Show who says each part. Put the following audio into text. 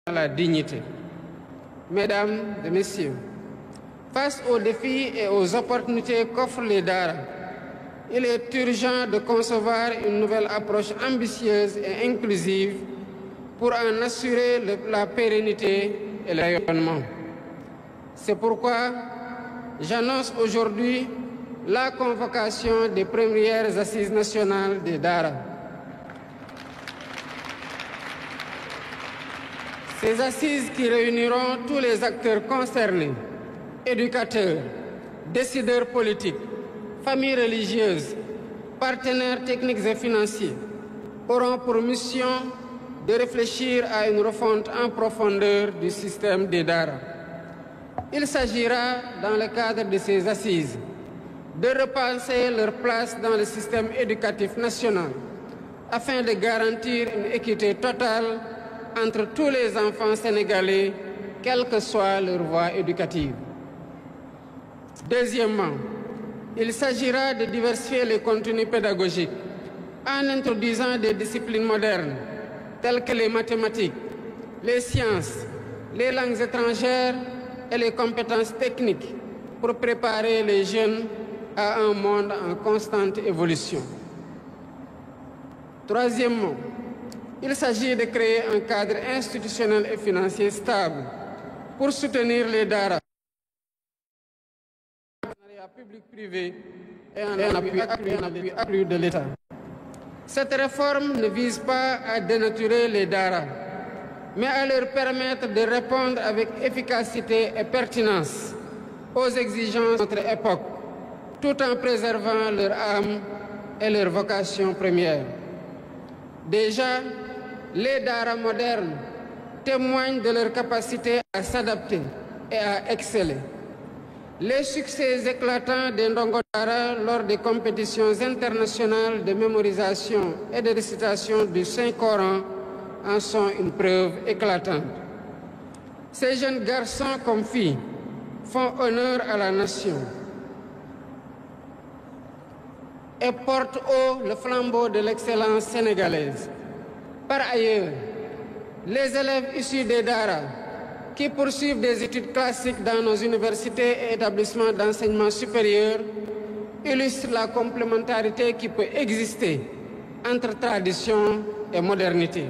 Speaker 1: à la dignité. Mesdames et Messieurs, face aux défis et aux opportunités qu'offrent les Daara, il est urgent de concevoir une nouvelle approche ambitieuse et inclusive pour en assurer la pérennité et le rayonnement. C'est pourquoi j'annonce aujourd'hui la convocation des premières assises nationales des Daara. Ces assises qui réuniront tous les acteurs concernés, éducateurs, décideurs politiques, familles religieuses, partenaires techniques et financiers, auront pour mission de réfléchir à une refonte en profondeur du système des Daara. Il s'agira, dans le cadre de ces assises, de repenser leur place dans le système éducatif national afin de garantir une équité totale entre tous les enfants sénégalais, quelle que soit leur voie éducative. Deuxièmement, il s'agira de diversifier les contenus pédagogiques en introduisant des disciplines modernes telles que les mathématiques, les sciences, les langues étrangères et les compétences techniques pour préparer les jeunes à un monde en constante évolution. Troisièmement, il s'agit de créer un cadre institutionnel et financier stable pour soutenir les Daara public-privé et en appui accru de l'État. Cette réforme ne vise pas à dénaturer les Daara, mais à leur permettre de répondre avec efficacité et pertinence aux exigences de notre époque, tout en préservant leur âme et leur vocation première. Déjà, les Daara modernes témoignent de leur capacité à s'adapter et à exceller. Les succès éclatants des Ndongo Daara lors des compétitions internationales de mémorisation et de récitation du Saint-Coran en sont une preuve éclatante. Ces jeunes garçons comme filles font honneur à la nation et portent haut le flambeau de l'excellence sénégalaise. Par ailleurs, les élèves issus des Daara qui poursuivent des études classiques dans nos universités et établissements d'enseignement supérieur illustrent la complémentarité qui peut exister entre tradition et modernité.